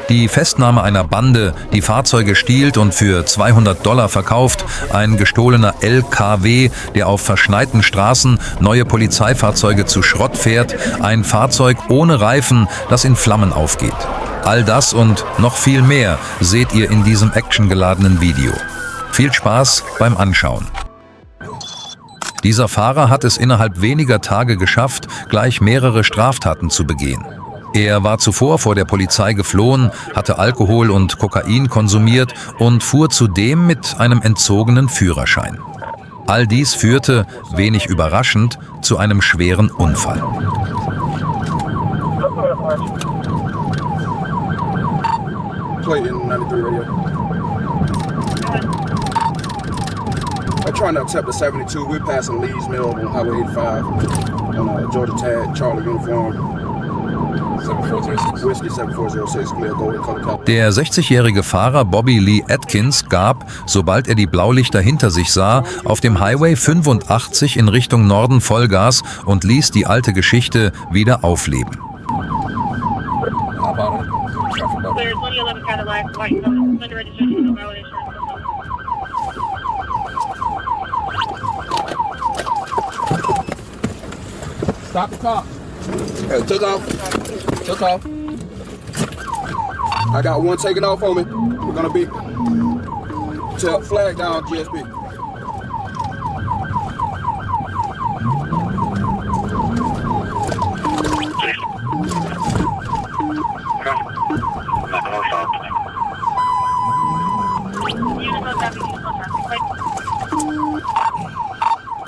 Die Festnahme einer Bande, die Fahrzeuge stiehlt und für $200 verkauft, ein gestohlener LKW, der auf verschneiten Straßen neue Polizeifahrzeuge zu Schrott fährt, ein Fahrzeug ohne Reifen, das in Flammen aufgeht. All das und noch viel mehr seht ihr in diesem actiongeladenen Video. Viel Spaß beim Anschauen. Dieser Fahrer hat es innerhalb weniger Tage geschafft, gleich mehrere Straftaten zu begehen. Er war zuvor vor der Polizei geflohen, hatte Alkohol und Kokain konsumiert und fuhr zudem mit einem entzogenen Führerschein. All dies führte, wenig überraschend, zu einem schweren Unfall. I'm trying to accept the 72. We're passing Lee's Mill on Highway 85 on Georgia Tag, Charlie Uniform. 7406. Whiskey 7406, clear, Golden Color. Der 60-jährige Fahrer Bobby Lee Atkins gab, sobald er die Blaulichter hinter sich sah, auf dem Highway 85 in Richtung Norden Vollgas und ließ die alte Geschichte wieder aufleben. Stop the car. Hey, took off. Took off. I got one taking off on me. We're gonna be flag down GSP.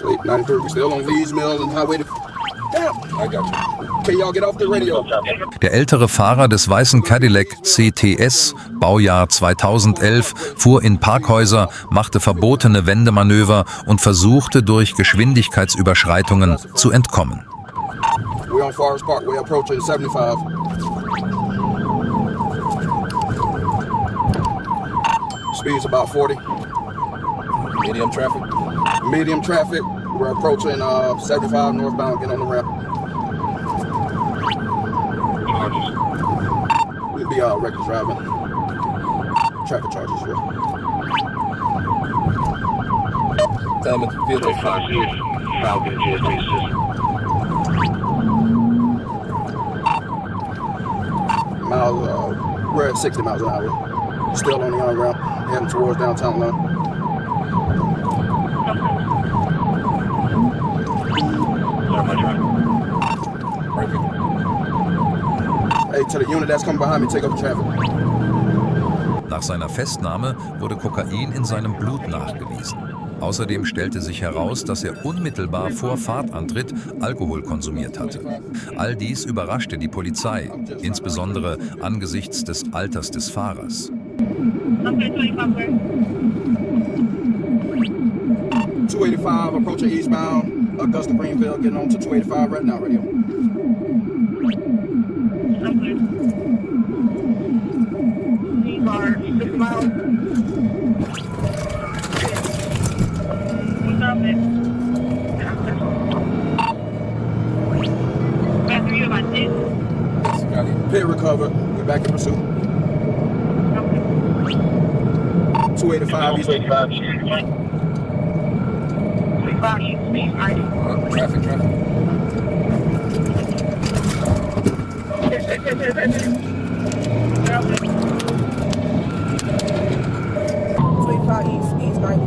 Wait, 93. We're still on Lee's Mill and Highway. Der ältere Fahrer des weißen Cadillac CTS, Baujahr 2011, fuhr in Parkhäuser, machte verbotene Wendemanöver und versuchte durch Geschwindigkeitsüberschreitungen zu entkommen. Speed's about 40. Medium traffic. Medium traffic. We're approaching 75 northbound, get on the ramp. We'll be reckless driving. Traffic charges, yeah. Time at field of Falcon GSP system. We're at 60 miles an hour. Still on the on-ramp, heading towards downtown Atlanta. Nach seiner Festnahme wurde Kokain in seinem Blut nachgewiesen. Außerdem stellte sich heraus, dass er unmittelbar vor Fahrtantritt Alkohol konsumiert hatte. All dies überraschte die Polizei, insbesondere angesichts des Alters des Fahrers. 285 approaching eastbound, Augusta Greenville, getting on to 285 right now, radio. Pit recovered, we're back in pursuit. 285 east. Traffic. 25 east 90.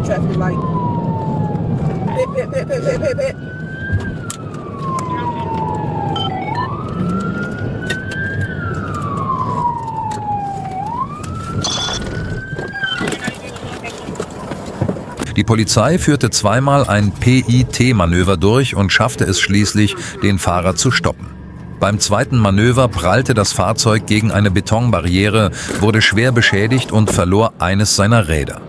Traffic light. Pit. Die Polizei führte zweimal ein PIT-Manöver durch und schaffte es schließlich, den Fahrer zu stoppen. Beim zweiten Manöver prallte das Fahrzeug gegen eine Betonbarriere, wurde schwer beschädigt und verlor eines seiner Räder.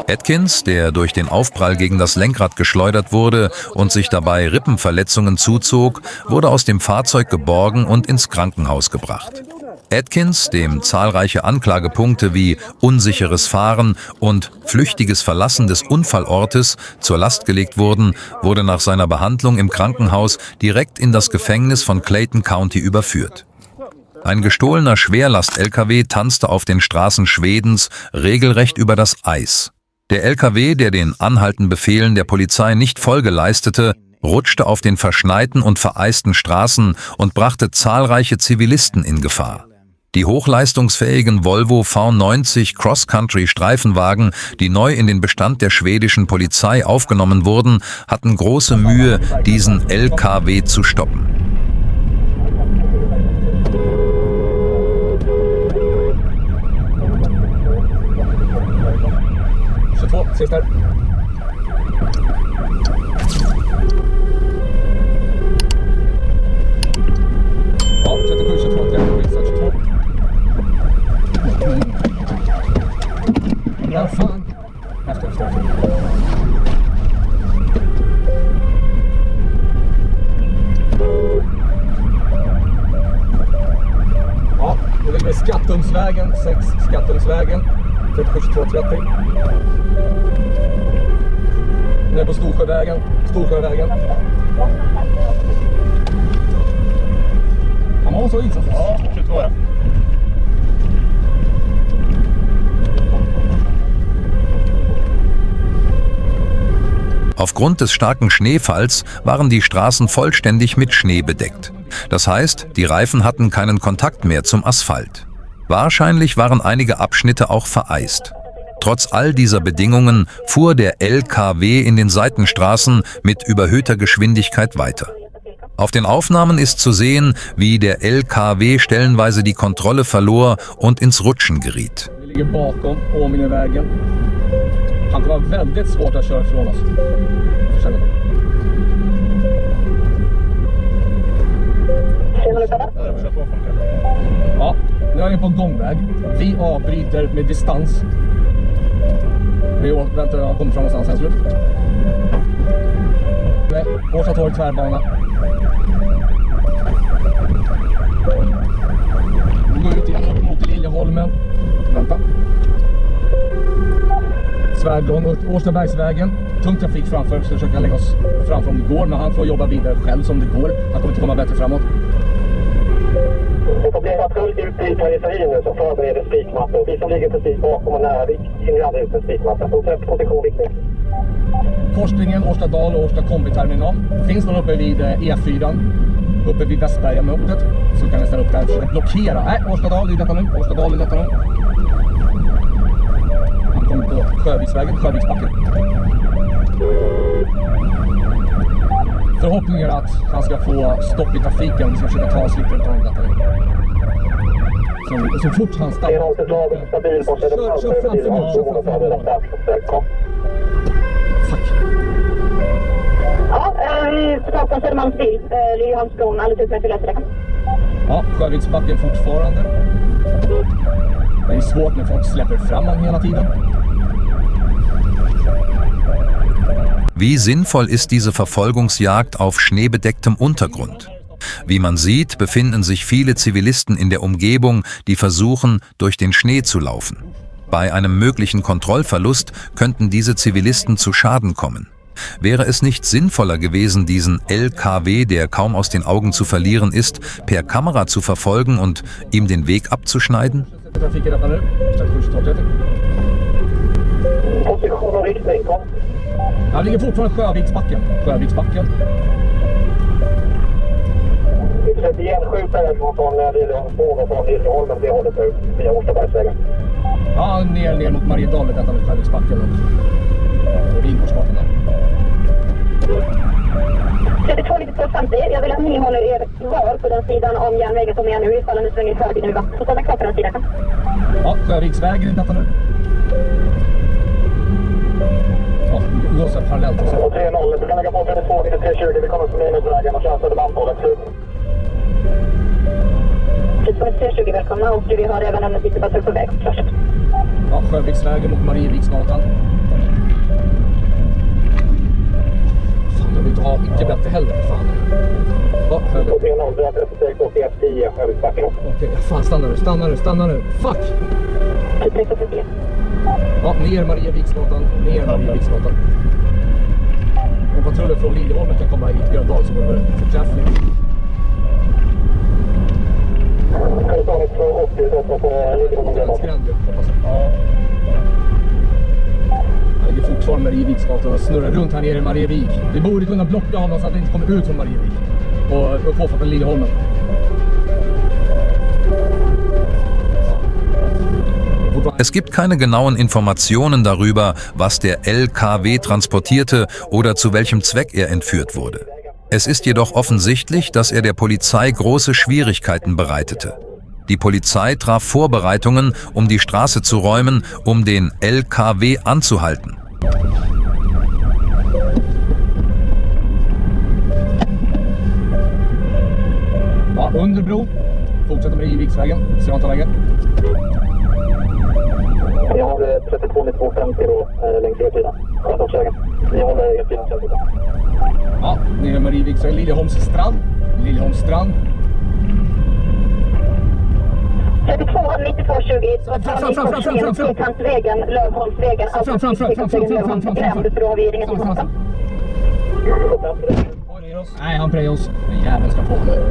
Atkins, der durch den Aufprall gegen das Lenkrad geschleudert wurde und sich dabei Rippenverletzungen zuzog, wurde aus dem Fahrzeug geborgen und ins Krankenhaus gebracht. Atkins, dem zahlreiche Anklagepunkte wie unsicheres Fahren und flüchtiges Verlassen des Unfallortes zur Last gelegt wurden, wurde nach seiner Behandlung im Krankenhaus direkt in das Gefängnis von Clayton County überführt. Ein gestohlener Schwerlast-LKW tanzte auf den Straßen Schwedens regelrecht über das Eis. Der LKW, der den Anhaltenbefehlen der Polizei nicht Folge leistete, rutschte auf den verschneiten und vereisten Straßen und brachte zahlreiche Zivilisten in Gefahr. Die hochleistungsfähigen Volvo V90 Cross-Country-Streifenwagen, die neu in den Bestand der schwedischen Polizei aufgenommen wurden, hatten große Mühe, diesen LKW zu stoppen. Skattumsvägen, 6 Skattumsvägen, 37-22-30. Ner på Storsjövägen. Han har så insats. Ja, 22. Aufgrund des starken Schneefalls waren die Straßen vollständig mit Schnee bedeckt. Das heißt, die Reifen hatten keinen Kontakt mehr zum Asphalt. Wahrscheinlich waren einige Abschnitte auch vereist. Trotz all dieser Bedingungen fuhr der LKW in den Seitenstraßen mit überhöhter Geschwindigkeit weiter. Auf den Aufnahmen ist zu sehen, wie der LKW stellenweise die Kontrolle verlor und ins Rutschen geriet. Han kommer vara väldigt svårt att köra ifrån oss. Ja, nu är vi på en gångväg. Vi avbryter med distans. Vi väntar att komma fram någonstans här slut. Årsta torg tvärbana. Vi går ut igen mot Liljeholmen. Vänta. Svärdon, Årstabergsvägen. Tung trafik framför, så försöker lägga oss framför om det går. Men han får jobba vidare själv som det går. Han kommer inte komma bättre framåt. Det får bli fullt ut i periferin nu som förbereder spikmattor. Vi som ligger precis bakom och nära hinner aldrig ut en spikmatta. Fortsätt position riktning. Korsningen, Årstadal och Årsta kombiterminal. Finns någon uppe vid E4. Uppe vid Västberga mötet. Så kan ni ställa upp där och försöka blockera. Nej, Årstadal i detta nu. Årstadal i detta nu. Han kommer på Sjöviksvägen, Sjöviksbacken. Förhoppningen är att han ska få stopp i trafiken och ska försöka ta sig lite runt om detta nu. Så fort han stannar. Kör framför mig. Fuck. Ja, vi pratar Södermalmsbil. Liljeholmsbron, alldeles utmärkt för lässträckan. Ja, Sjöviksbacken fortfarande. Det är svårt när folk släpper fram honom hela tiden. Wie sinnvoll ist diese Verfolgungsjagd auf schneebedecktem Untergrund? Wie man sieht, befinden sich viele Zivilisten in der Umgebung, die versuchen, durch den Schnee zu laufen. Bei einem möglichen Kontrollverlust könnten diese Zivilisten zu Schaden kommen. Wäre es nicht sinnvoller gewesen, diesen LKW, der kaum aus den Augen zu verlieren ist, per Kamera zu verfolgen und ihm den Weg abzuschneiden? Position och riktning, kom. Han ligger fortfarande Sjöviksbacken. Vi försöker genskjuta från Liljeholmsbron och från Liljeholmen. Det håller ut via Årstabergsvägen. Ja, ner mot Mariedal, detta med Sjöviksbacken och Vingårdsgatan där. 32-50. Jag vill att ni håller er kvar på den sidan om järnvägen som är nu ifall ni svänger höger nu. Så stanna kvar på den sidan. Ja, Sjöviksvägen i detta nu. Ja, gå så parallellt. Och 3-0, du kan lägga på 32-320. Vi kommer från Minusvägen och kör Södermalmsmålet. 32-320, välkomna. Och vi har även en citypatrull på väg. Ja, Sjöviksvägen mot Marieviksgatan. Fan, inte ha icke bättre heller för fan. Ja, höger. Okej, fan stanna nu. Fuck! Ja, ner Marieviksgatan. Om patrullen från Liljeholmen kan komma hit Gröndal så går det förträffligt. Skränd, hoppas jag. Jag ligger fortfarande Marieviksgatan och snurrar runt här nere i Marievik. Vi borde kunna blocka honom så att det inte kommer ut från Marievik. Och få från Liljeholmen. Es gibt keine genauen Informationen darüber, was der LKW transportierte oder zu welchem Zweck er entführt wurde. Es ist jedoch offensichtlich, dass er der Polizei große Schwierigkeiten bereitete. Die Polizei traf Vorbereitungen, um die Straße zu räumen, um den LKW anzuhalten. Ja, Underbro. Fortsätter med Iviksvägen, Strandvägen. Jag har 32 med 250 då, längs E-sidan. Sjötorpsvägen. Vi håller E-sidan. Ja, nere med Iviksvägen, Liljeholmsstrand. 32, 92, 20. Eklandsvägen, Lövholmsvägen. För då har vi ingen tillgång. Nej, han prejar oss. Den jäveln ska på nu.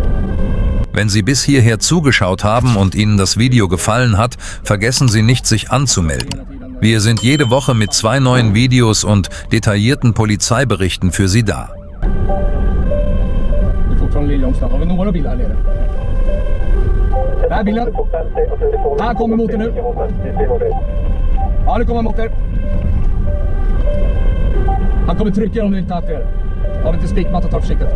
Wenn Sie bis hierher zugeschaut haben und Ihnen das Video gefallen hat, vergessen Sie nicht, sich anzumelden. Wir sind jede Woche mit 2 neuen Videos und detaillierten Polizeiberichten für Sie da. Vi är fortfarande Liljeholmsstrand. Har vi några bilar här nere? Där är bilen. Här kommer mot er nu. Ja, det kommer mot er. Han kommer trycka om ni inte haft er. Har vi inte spikmatt ta försiktigt.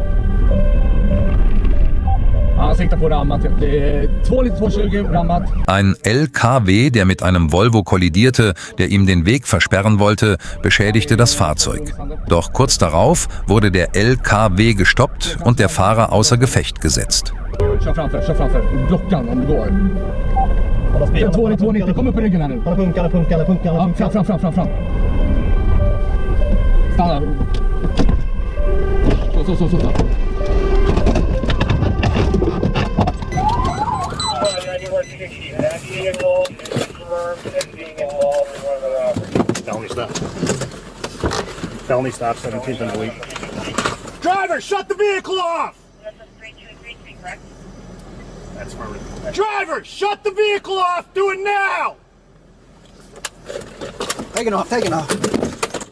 Han siktar på rammat. Det är 220 rammat. Ein LKW, der mit einem Volvo kollidierte, der ihm den Weg versperren wollte, beschädigte das Fahrzeug. Doch kurz darauf wurde der LKW gestoppt und der Fahrer außer Gefecht gesetzt. Kör framför. Blockan om det går. 290, kom upp på ryggen här nu. Punkan. Ja, fram. Stanna. Så. Felony stop, 17th and Elite. Driver, shut the vehicle off! That's affirmative. Driver, shut the vehicle off! Do it now! Taken off.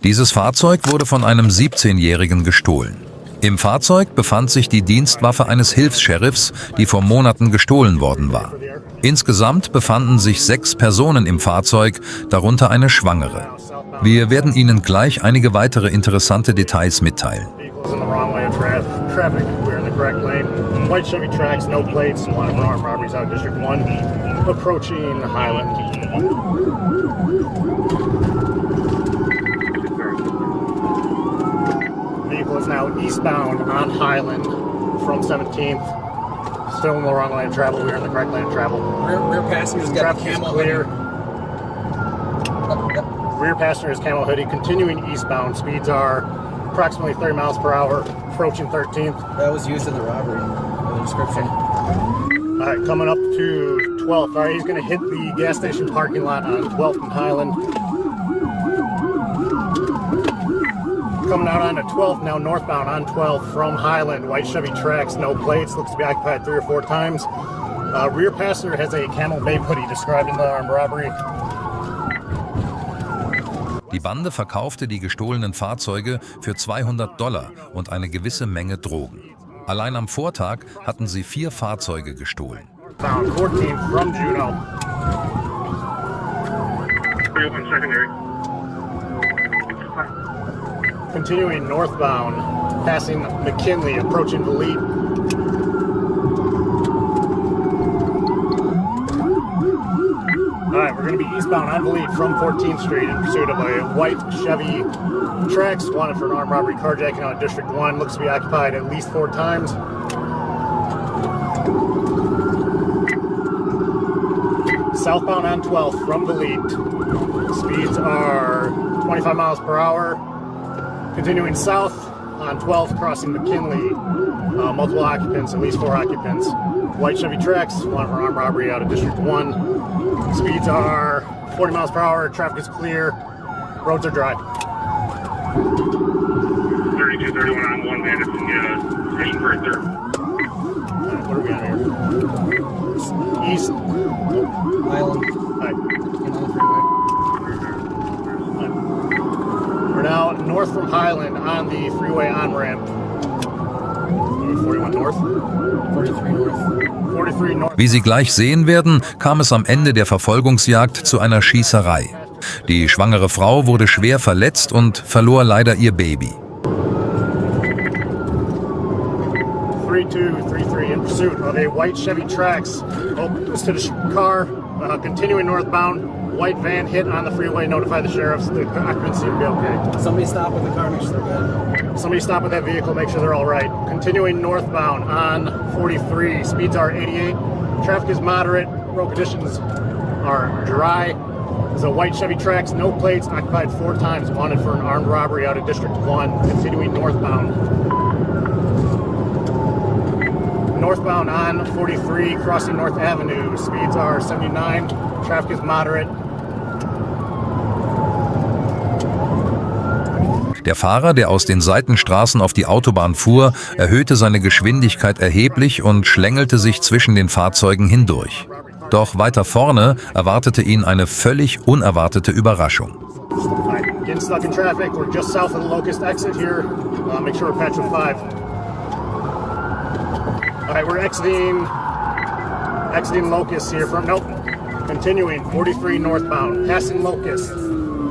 Dieses Fahrzeug wurde von einem 17-Jährigen gestohlen. Im Fahrzeug befand sich die Dienstwaffe eines Hilfs-Sheriffs, die vor Monaten gestohlen worden war. Insgesamt befanden sich 6 Personen im Fahrzeug, darunter eine Schwangere. Wir werden Ihnen gleich einige weitere interessante Details mitteilen. White Chevy Trax, no plates, wanted for armed robberies out of District 1, approaching Highland. Vehicle is now eastbound on Highland from 17th. Still in the wrong lane of travel. We're in the correct lane of travel. Rear passenger's got Traffic is camo clear. Yep. Rear passenger is camo hoodie. Continuing eastbound. Speeds are approximately 30 miles per hour. Approaching 13th. That was used in the robbery. The description. All right, coming up to 12th. All right, he's going to hit the gas station parking lot on 12th and Highland. Coming out onto 12th, now northbound on 12th from Highland. White Chevy Trax, no plates, looks to be occupied 3 or 4 times. Rear passenger has a camel babe hoodie described in the armed robbery. Die Bande verkaufte die gestohlenen Fahrzeuge für $200 und eine gewisse Menge Drogen. Allein am Vortag hatten sie 4 Fahrzeuge gestohlen. Found 14 from Juneau. Continuing northbound, passing McKinley, approaching the lead. All right, we're going to be eastbound on the lead from 14th Street in pursuit of a white Chevy Trax, wanted for an armed robbery carjacking out of District 1. Looks to be occupied at least 4 times. Southbound on 12th from the lead. Speeds are 25 miles per hour. Continuing south, on 12th crossing McKinley. Multiple occupants, at least 4 occupants. White Chevy Trax, wanted for armed robbery out of District 1. Speeds are 40 miles per hour, traffic is clear, roads are dry. 3231 on 1 Madison, station for a third. What are we on here? East. Island. Alright. Get on the freeway. We're now north from Highland on the freeway on-ramp. 41 north. 43 north. 43 north. Wie Sie gleich sehen werden, kam es am Ende der Verfolgungsjagd zu einer Schießerei. Die schwangere Frau wurde schwer verletzt und verlor leider ihr Baby. 3233 in pursuit of a white Chevy Trax. Opens to the car, continuing northbound. White van hit on the freeway, notify the sheriffs. The occupants seem to be okay. Somebody stop with the car, make sure they're good. Somebody stop with that vehicle, make sure they're all right. Continuing northbound on 43, speeds are 88. Traffic is moderate, road conditions are dry. There's a white Chevy Trax, no plates, occupied 4 times, wanted for an armed robbery out of District 1, continuing northbound. Northbound on 43, crossing North Avenue, speeds are 79, traffic is moderate. Der Fahrer, der aus den Seitenstraßen auf die Autobahn fuhr, erhöhte seine Geschwindigkeit erheblich und schlängelte sich zwischen den Fahrzeugen hindurch. Doch weiter vorne erwartete ihn eine völlig unerwartete Überraschung. Getting stuck in traffic, we're just south of the Locust exit here. Make sure we're patched with 5. Alright, we're exiting Locust here from, nope, continuing 43 northbound, passing Locust.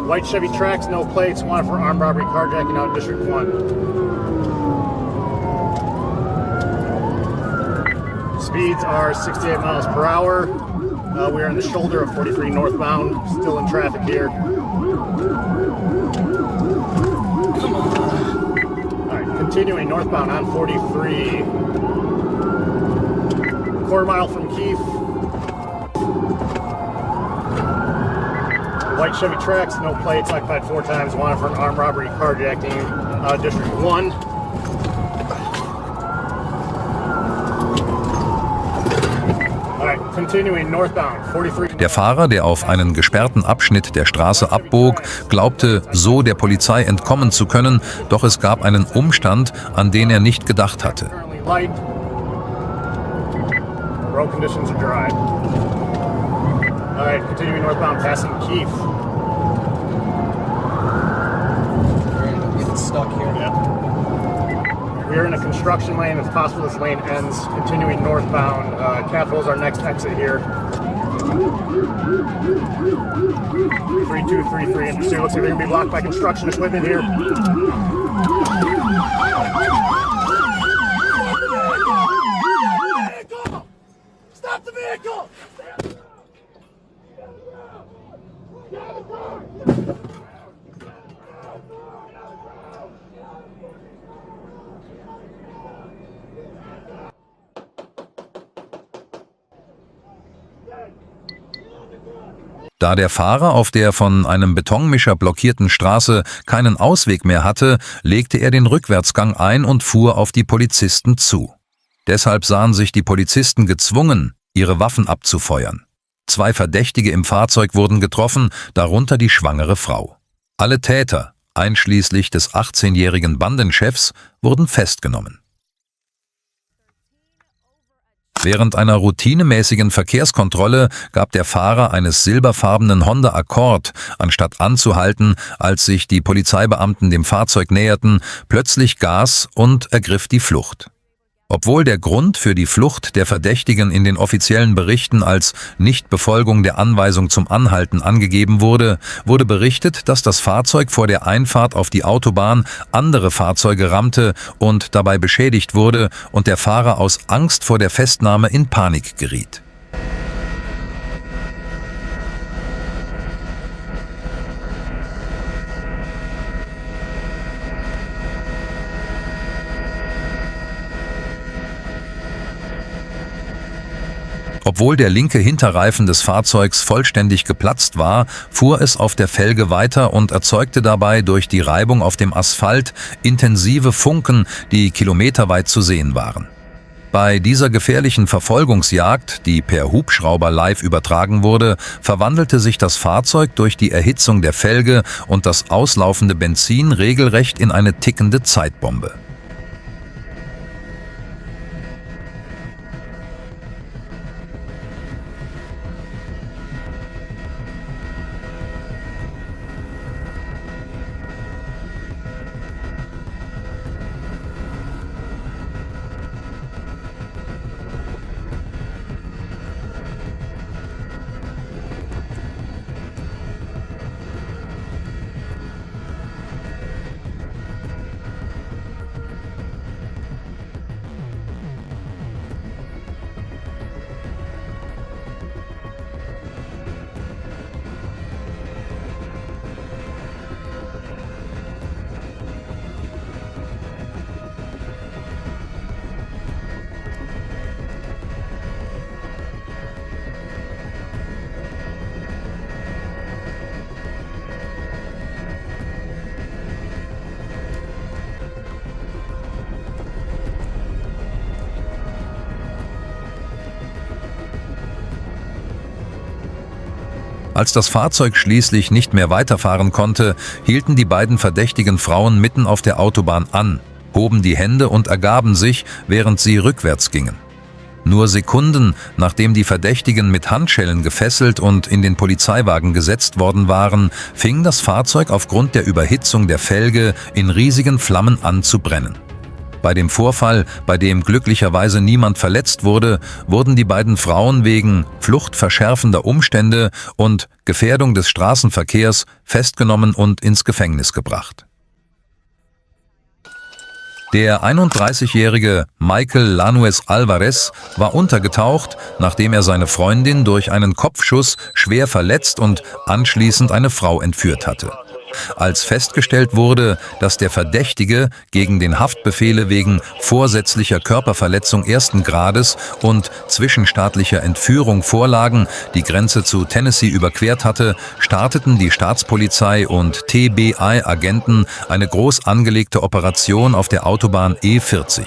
White Chevy Trax, no plates, wanted for armed robbery, carjacking out of District 1. Speeds are 68 miles per hour. We are in the shoulder of 43 northbound, still in traffic here. Come on. Alright, continuing northbound on 43. Quarter mile from Keith. White Chevy Trax, no plates, occupied 4 times, wanted for an armed robbery, carjacking, District 1. Alright, continuing northbound, 43. Der Fahrer, der auf einen gesperrten Abschnitt der Straße abbog, glaubte, so der Polizei entkommen zu können, doch es gab einen Umstand, an den er nicht gedacht hatte. Currently light. Road conditions are dry. Alright, continuing northbound, passing Keith. We're getting stuck here. Yeah. We are in a construction lane. It's possible this lane ends. Continuing northbound. Capitol's our next exit here. 3233 in pursuit. Looks like they're going to be blocked by construction equipment here. Stop the vehicle! Da der Fahrer auf der von einem Betonmischer blockierten Straße keinen Ausweg mehr hatte, legte er den Rückwärtsgang ein und fuhr auf die Polizisten zu. Deshalb sahen sich die Polizisten gezwungen, ihre Waffen abzufeuern. 2 Verdächtige im Fahrzeug wurden getroffen, darunter die schwangere Frau. Alle Täter, einschließlich des 18-jährigen Bandenchefs, wurden festgenommen. Während einer routinemäßigen Verkehrskontrolle gab der Fahrer eines silberfarbenen Honda Accord, anstatt anzuhalten, als sich die Polizeibeamten dem Fahrzeug näherten, plötzlich Gas und ergriff die Flucht. Obwohl der Grund für die Flucht der Verdächtigen in den offiziellen Berichten als Nichtbefolgung der Anweisung zum Anhalten angegeben wurde, wurde berichtet, dass das Fahrzeug vor der Einfahrt auf die Autobahn andere Fahrzeuge rammte und dabei beschädigt wurde und der Fahrer aus Angst vor der Festnahme in Panik geriet. Obwohl der linke Hinterreifen des Fahrzeugs vollständig geplatzt war, fuhr es auf der Felge weiter und erzeugte dabei durch die Reibung auf dem Asphalt intensive Funken, die kilometerweit zu sehen waren. Bei dieser gefährlichen Verfolgungsjagd, die per Hubschrauber live übertragen wurde, verwandelte sich das Fahrzeug durch die Erhitzung der Felge und das auslaufende Benzin regelrecht in eine tickende Zeitbombe. Als das Fahrzeug schließlich nicht mehr weiterfahren konnte, hielten die beiden verdächtigen Frauen mitten auf der Autobahn an, hoben die Hände und ergaben sich, während sie rückwärts gingen. Nur Sekunden, nachdem die Verdächtigen mit Handschellen gefesselt und in den Polizeiwagen gesetzt worden waren, fing das Fahrzeug aufgrund der Überhitzung der Felge in riesigen Flammen an zu brennen. Bei dem Vorfall, bei dem glücklicherweise niemand verletzt wurde, wurden die beiden Frauen wegen fluchtverschärfender Umstände und Gefährdung des Straßenverkehrs festgenommen und ins Gefängnis gebracht. Der 31-jährige Michael Lanuez Alvarez war untergetaucht, nachdem er seine Freundin durch einen Kopfschuss schwer verletzt und anschließend eine Frau entführt hatte. Als festgestellt wurde, dass der Verdächtige gegen den Haftbefehle wegen vorsätzlicher Körperverletzung ersten Grades und zwischenstaatlicher Entführung vorlagen, die Grenze zu Tennessee überquert hatte, starteten die Staatspolizei und TBI-Agenten eine groß angelegte Operation auf der Autobahn E40.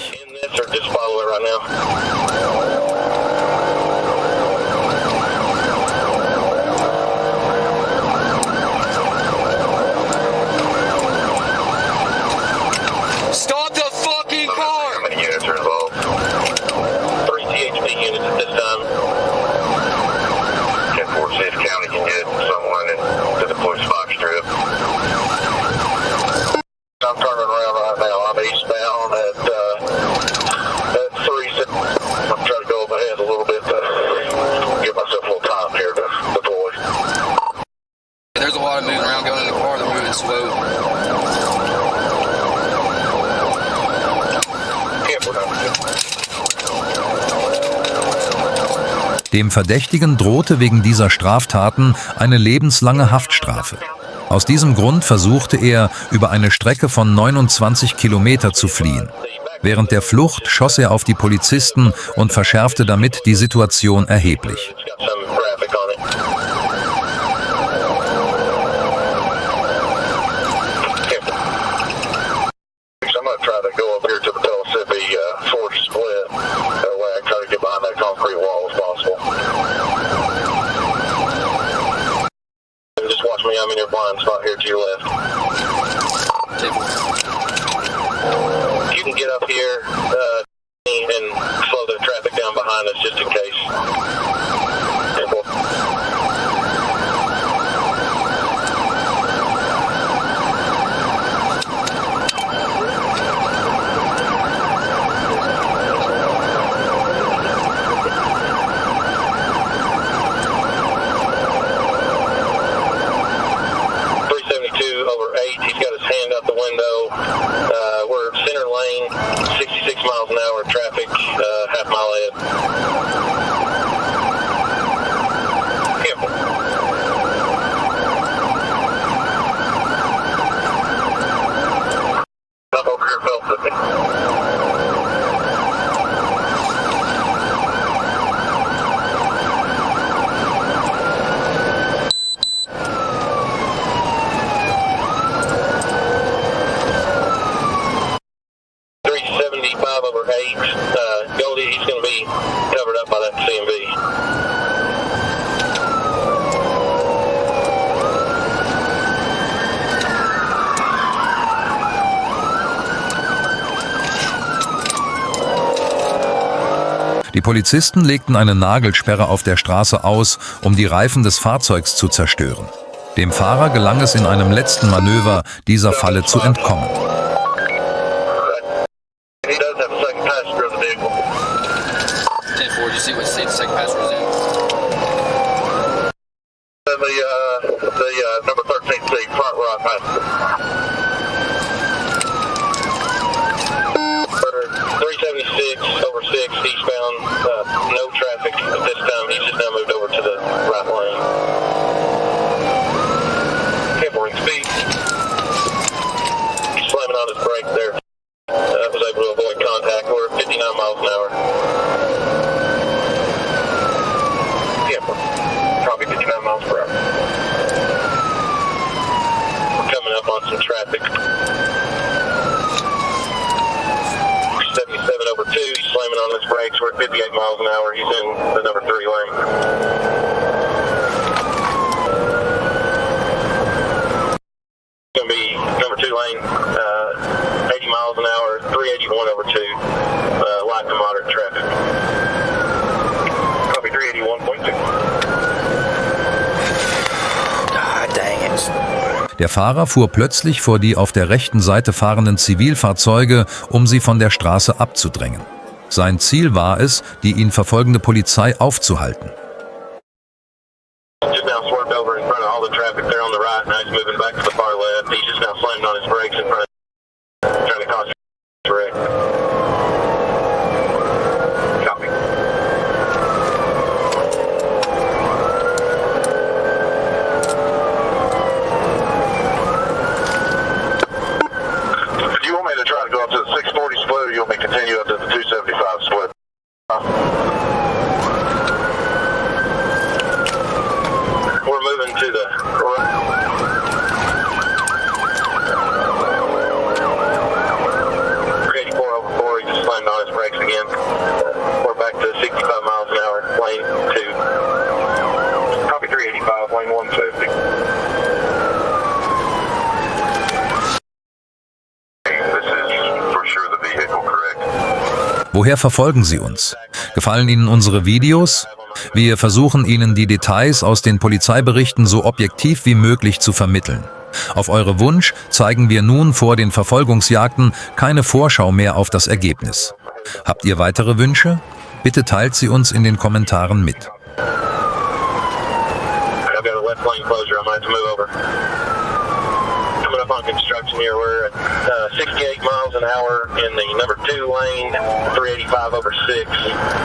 Dem Verdächtigen drohte wegen dieser Straftaten eine lebenslange Haftstrafe. Aus diesem Grund versuchte er, über eine Strecke von 29 Kilometer zu fliehen. Während der Flucht schoss er auf die Polizisten und verschärfte damit die Situation erheblich. I'm in your blind spot here to your left. You can get up here and slow the traffic down behind us just in case. He's got his hand out the window. We're center lane, 66 miles an hour traffic, half mile ahead. Careful. Up over here, Phil, with me. 385 over 8. Goldie, he's going to be covered up by that CMV. Die Polizisten legten eine Nagelsperre auf der Straße aus, um die Reifen des Fahrzeugs zu zerstören. Dem Fahrer gelang es in einem letzten Manöver, dieser Falle zu entkommen. Number 13 seat, front row passenger. 376 over 6 eastbound, no traffic at this time. He's just now moved over to the right lane. Careful ring speed. He's slamming on his brake there. Was able to avoid contact. We're at 59 miles an hour. Careful. Probably 59 miles per hour. We're coming up on some traffic. 77 over 2, he's slamming on his brakes. We're at 58 miles an hour. He's in the number 3 lane. It's going to be number 2 lane, 80 miles an hour, 381 over 2, light to moderate traffic. Copy 381.2. Ah, dang it. Der Fahrer fuhr plötzlich vor die auf der rechten Seite fahrenden Zivilfahrzeuge, um sie von der Straße abzudrängen. Sein Ziel war es, die ihn verfolgende Polizei aufzuhalten. Just now swerved over in front of all the traffic there on the right. Now he's moving back to the far left. He's just now slamming on his brakes in front of, trying to cause a wreck. Copy. Do you want me to try to go up to the 640 split, or you want me to continue up to the 275 split? We're moving to the right. 84 over 4, he just slammed on his brakes again. We're back to 65 miles an hour, lane 2. Copy 385, lane 150. This is for sure the vehicle, correct? Woher verfolgen Sie uns? Gefallen Ihnen unsere Videos? Wir versuchen Ihnen die Details aus den Polizeiberichten so objektiv wie möglich zu vermitteln. Auf eure Wunsch zeigen wir nun vor den Verfolgungsjagden keine Vorschau mehr auf das Ergebnis. Habt ihr weitere Wünsche? Bitte teilt sie uns in den Kommentaren mit. I've got a left lane closure. I might have to move over. Coming up on construction here, we're at 68 miles an hour in the number 2 lane, 385 over 6.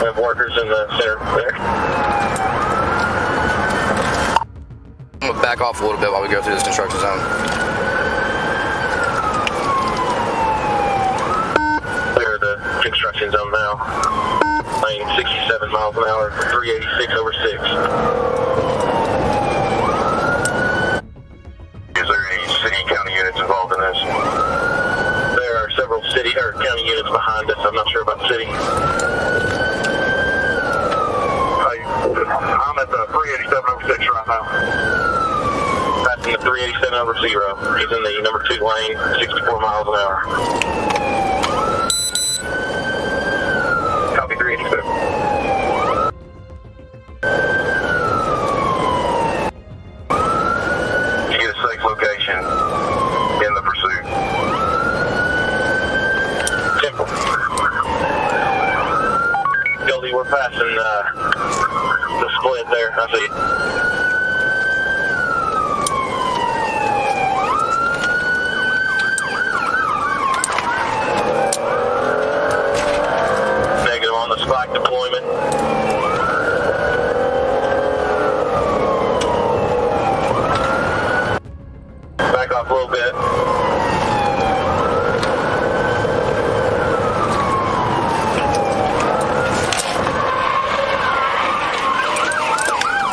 We have workers in the center there. I'm gonna back off a little bit while we go through this construction zone. Clear the construction zone now. Lane 67 miles an hour, 386 over 6. Is there any city and county units involved in this? There are several city or county units behind us. I'm not sure about city. I'm at the 387 over 6 right now. Passing the 387 over 0. He's in the number 2 lane, 64 miles an hour. Copy 387. To get a safe location in the pursuit. Temple. Goldie, we're passing the split there. I see. Negative on the spike deployment. Back off a little bit.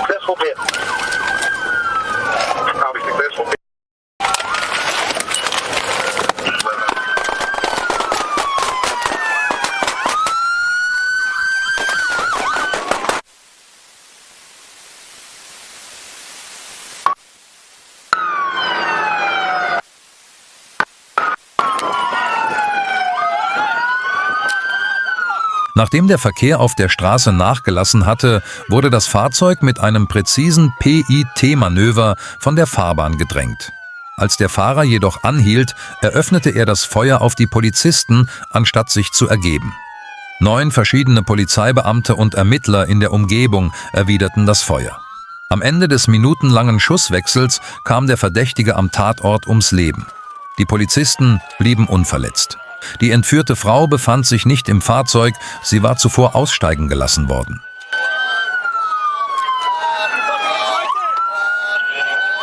Successful pit. Probably successful pit. Nachdem der Verkehr auf der Straße nachgelassen hatte, wurde das Fahrzeug mit einem präzisen PIT-Manöver von der Fahrbahn gedrängt. Als der Fahrer jedoch anhielt, eröffnete er das Feuer auf die Polizisten, anstatt sich zu ergeben. 9 verschiedene Polizeibeamte und Ermittler in der Umgebung erwiderten das Feuer. Am Ende des minutenlangen Schusswechsels kam der Verdächtige am Tatort ums Leben. Die Polizisten blieben unverletzt. Die entführte Frau befand sich nicht im Fahrzeug, sie war zuvor aussteigen gelassen worden.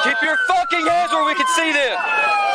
Keep your fucking hands where we can see them!